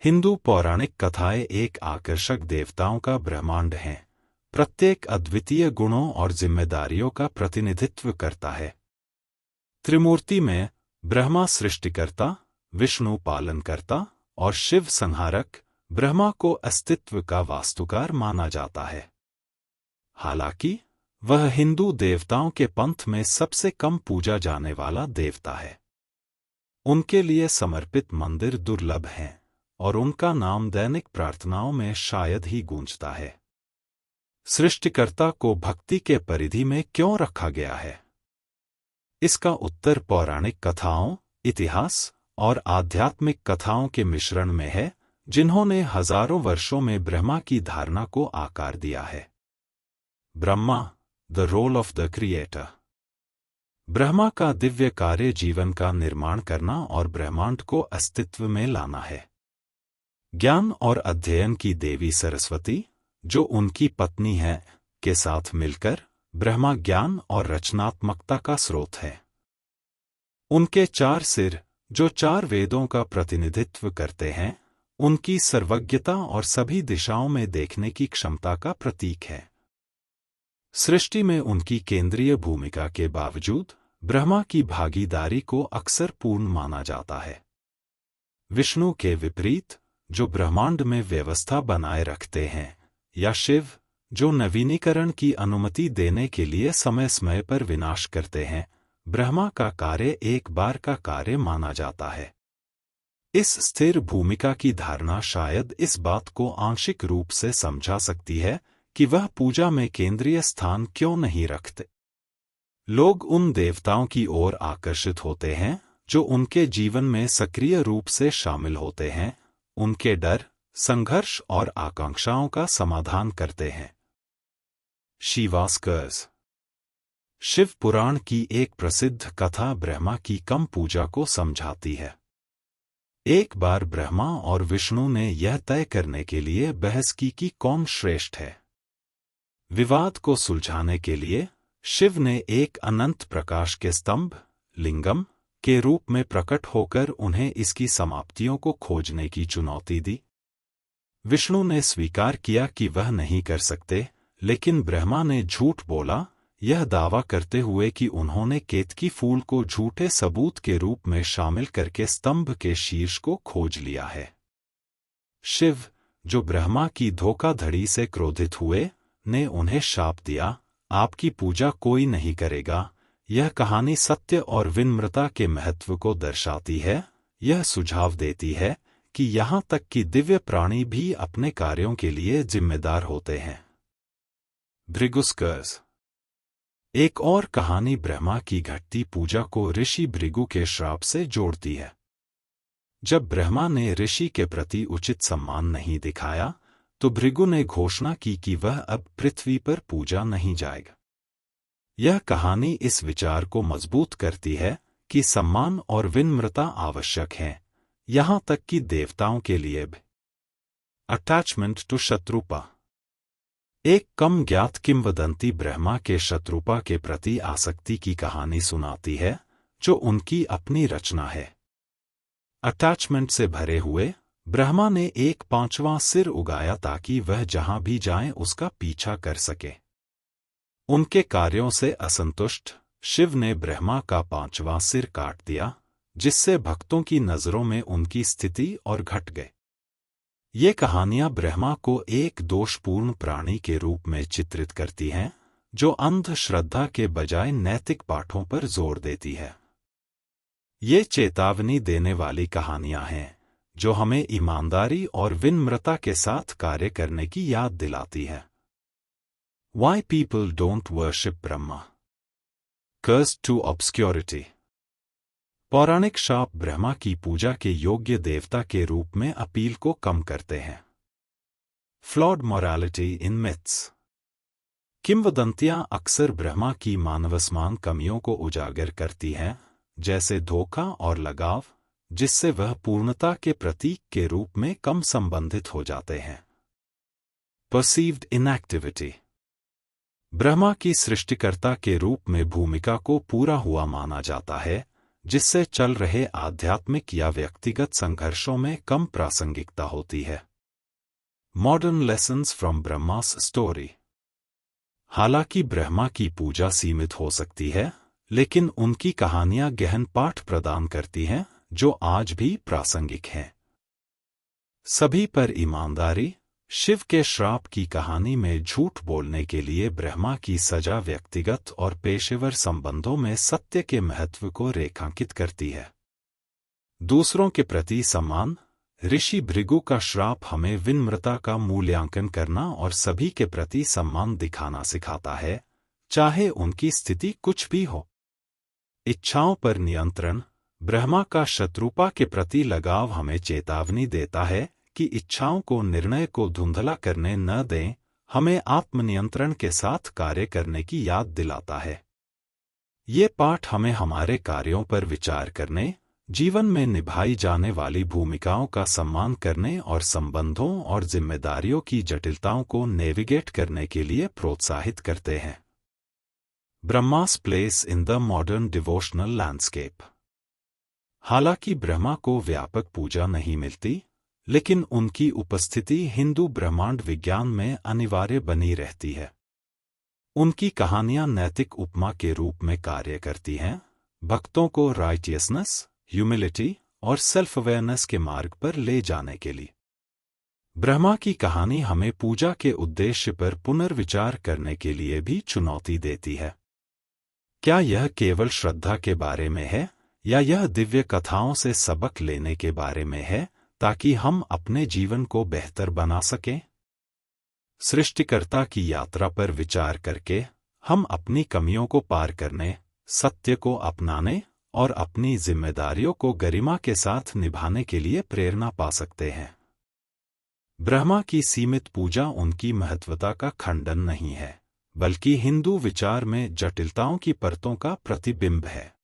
हिंदू पौराणिक कथाएं एक आकर्षक देवताओं का ब्रह्मांड हैं। प्रत्येक अद्वितीय गुणों और जिम्मेदारियों का प्रतिनिधित्व करता है। त्रिमूर्ति में ब्रह्मा सृष्टिकर्ता, विष्णु पालनकर्ता और शिव संहारक, ब्रह्मा को अस्तित्व का वास्तुकार माना जाता है। हालांकि वह हिंदू देवताओं के पंथ में सबसे कम पूजा जाने वाला देवता है। उनके लिए समर्पित मंदिर दुर्लभ हैं और उनका नाम दैनिक प्रार्थनाओं में शायद ही गूंजता है। सृष्टिकर्ता को भक्ति के परिधि में क्यों रखा गया है? इसका उत्तर पौराणिक कथाओं, इतिहास और आध्यात्मिक कथाओं के मिश्रण में है, जिन्होंने हजारों वर्षों में ब्रह्मा की धारणा को आकार दिया है। Brahma, the role of the creator. Brahma का दिव्य कार्य जीवन का निर्माण करना और ब्रह्मांड को अस्तित्व में लाना है। ज्ञान और अध्ययन की देवी सरस्वती, जो उनकी पत्नी है, के साथ मिलकर ब्रह्मा ज्ञान और रचनात्मकता का स्रोत है। उनके 4 सिर, जो 4 वेदों का प्रतिनिधित्व करते हैं, उनकी सर्वज्ञता और सभी दिशाओं में देखने की क्षमता का प्रतीक है। सृष्टि में उनकी केंद्रीय भूमिका के बावजूद ब्रह्मा की भागीदारी को अक्सर पूर्ण माना जाता है। विष्णु के विपरीत, जो ब्रह्मांड में व्यवस्था बनाए रखते हैं, या शिव, जो नवीनीकरण की अनुमति देने के लिए समय समय पर विनाश करते हैं, ब्रह्मा का कार्य एक बार का कार्य माना जाता है। इस स्थिर भूमिका की धारणा शायद इस बात को आंशिक रूप से समझा सकती है कि वह पूजा में केंद्रीय स्थान क्यों नहीं रखते। लोग उन देवताओं की ओर आकर्षित होते हैं जो उनके जीवन में सक्रिय रूप से शामिल होते हैं, उनके डर, संघर्ष और आकांक्षाओं का समाधान करते हैं। शिवास कर्ज। शिव पुराण की एक प्रसिद्ध कथा ब्रह्मा की कम पूजा को समझाती है। एक बार ब्रह्मा और विष्णु ने यह तय करने के लिए बहस की कि कौन श्रेष्ठ है। विवाद को सुलझाने के लिए शिव ने एक अनंत प्रकाश के स्तंभ, लिंगम, के रूप में प्रकट होकर उन्हें इसकी समाप्तियों को खोजने की चुनौती दी। विष्णु ने स्वीकार किया कि वह नहीं कर सकते, लेकिन ब्रह्मा ने झूठ बोला, यह दावा करते हुए कि उन्होंने केतकी फूल को झूठे सबूत के रूप में शामिल करके स्तंभ के शीर्ष को खोज लिया है। शिव, जो ब्रह्मा की धोखाधड़ी से क्रोधित हुए, ने उन्हें शाप दिया, आपकी पूजा कोई नहीं करेगा। यह कहानी सत्य और विनम्रता के महत्व को दर्शाती है। यह सुझाव देती है कि यहाँ तक कि दिव्य प्राणी भी अपने कार्यों के लिए जिम्मेदार होते हैं। भृगुस्कर्स। एक और कहानी ब्रह्मा की घटती पूजा को ऋषि भृगु के श्राप से जोड़ती है। जब ब्रह्मा ने ऋषि के प्रति उचित सम्मान नहीं दिखाया, तो भृगु ने घोषणा की कि वह अब पृथ्वी पर पूजा नहीं जाएगा। यह कहानी इस विचार को मजबूत करती है कि सम्मान और विनम्रता आवश्यक हैं, यहाँ तक कि देवताओं के लिए भी। Attachment to Shatarupa. एक कम ज्ञात किंवदंती ब्रह्मा के शत्रुपा के प्रति आसक्ति की कहानी सुनाती है, जो उनकी अपनी रचना है। अटैचमेंट से भरे हुए, ब्रह्मा ने एक 5वां सिर उगाया ताकि वह जहां भी जाए उसका पीछा कर सके। उनके कार्यों से असंतुष्ट, शिव ने ब्रह्मा का 5वां सिर काट दिया, जिससे भक्तों की नजरों में उनकी स्थिति और घट गए। ये कहानियां ब्रह्मा को एक दोषपूर्ण प्राणी के रूप में चित्रित करती हैं, जो अंधश्रद्धा के बजाय नैतिक पाठों पर जोर देती है। ये चेतावनी देने वाली कहानियां हैं, जो हमें ईमानदारी और विनम्रता के साथ कार्य करने की याद दिलाती है। Why people don't worship Brahma? Cursed to obscurity. पौराणिक शाप ब्रह्मा की पूजा के योग्य देवता के रूप में अपील को कम करते हैं। Flawed morality in myths. किंवदंतियां अक्सर ब्रह्मा की मानवसमान कमियों को उजागर करती हैं, जैसे धोखा और लगाव, जिससे वह पूर्णता के प्रतीक के रूप में कम संबंधित हो जाते हैं। Perceived inactivity. ब्रह्मा की सृष्टिकर्ता के रूप में भूमिका को पूरा हुआ माना जाता है, जिससे चल रहे आध्यात्मिक या व्यक्तिगत संघर्षों में कम प्रासंगिकता होती है। Modern lessons from Brahma's story. हालांकि ब्रह्मा की पूजा सीमित हो सकती है, लेकिन उनकी कहानियां गहन पाठ प्रदान करती हैं जो आज भी प्रासंगिक हैं। सभी पर ईमानदारी। शिव के श्राप की कहानी में झूठ बोलने के लिए ब्रह्मा की सजा व्यक्तिगत और पेशेवर संबंधों में सत्य के महत्व को रेखांकित करती है। दूसरों के प्रति सम्मान। ऋषि भृगु का श्राप हमें विनम्रता का मूल्यांकन करना और सभी के प्रति सम्मान दिखाना सिखाता है, चाहे उनकी स्थिति कुछ भी हो। इच्छाओं पर नियंत्रण। ब्रह्मा का शत्रुपा के प्रति लगाव हमें चेतावनी देता है कि इच्छाओं को निर्णय को धुंधला करने न दें, हमें आत्मनियंत्रण के साथ कार्य करने की याद दिलाता है। ये पाठ हमें हमारे कार्यों पर विचार करने, जीवन में निभाई जाने वाली भूमिकाओं का सम्मान करने और संबंधों और जिम्मेदारियों की जटिलताओं को नेविगेट करने के लिए प्रोत्साहित करते हैं। Brahma's place in the modern devotional landscape. हालांकि ब्रह्मा को व्यापक पूजा नहीं मिलती, लेकिन उनकी उपस्थिति हिंदू ब्रह्मांड विज्ञान में अनिवार्य बनी रहती है। उनकी कहानियां नैतिक उपमा के रूप में कार्य करती हैं, भक्तों को राइटियसनेस, ह्यूमिलिटी और सेल्फ अवेयरनेस के मार्ग पर ले जाने के लिए। ब्रह्मा की कहानी हमें पूजा के उद्देश्य पर पुनर्विचार करने के लिए भी चुनौती देती है। क्या यह केवल श्रद्धा के बारे में है, या यह दिव्य कथाओं से सबक लेने के बारे में है, ताकि हम अपने जीवन को बेहतर बना सकें? सृष्टिकर्ता की यात्रा पर विचार करके हम अपनी कमियों को पार करने, सत्य को अपनाने और अपनी जिम्मेदारियों को गरिमा के साथ निभाने के लिए प्रेरणा पा सकते हैं। ब्रह्मा की सीमित पूजा उनकी महत्वता का खंडन नहीं है, बल्कि हिंदू विचार में जटिलताओं की परतों का प्रतिबिंब है।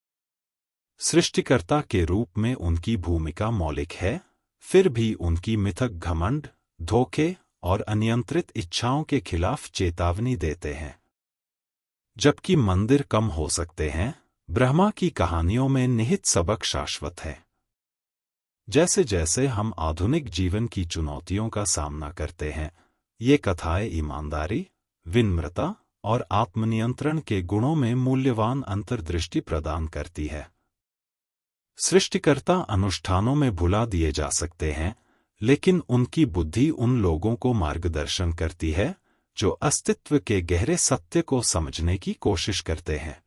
सृष्टिकर्ता के रूप में उनकी भूमिका मौलिक है, फिर भी उनकी मिथक घमंड, धोखे और अनियंत्रित इच्छाओं के खिलाफ चेतावनी देते हैं। जबकि मंदिर कम हो सकते हैं, ब्रह्मा की कहानियों में निहित सबक शाश्वत है। जैसे जैसे हम आधुनिक जीवन की चुनौतियों का सामना करते हैं, ये कथाएं ईमानदारी, विनम्रता और आत्मनियंत्रण के गुणों में मूल्यवान अंतर्दृष्टि प्रदान करती है। सृष्टिकर्ता अनुष्ठानों में भुला दिए जा सकते हैं, लेकिन उनकी बुद्धि उन लोगों को मार्गदर्शन करती है जो अस्तित्व के गहरे सत्य को समझने की कोशिश करते हैं।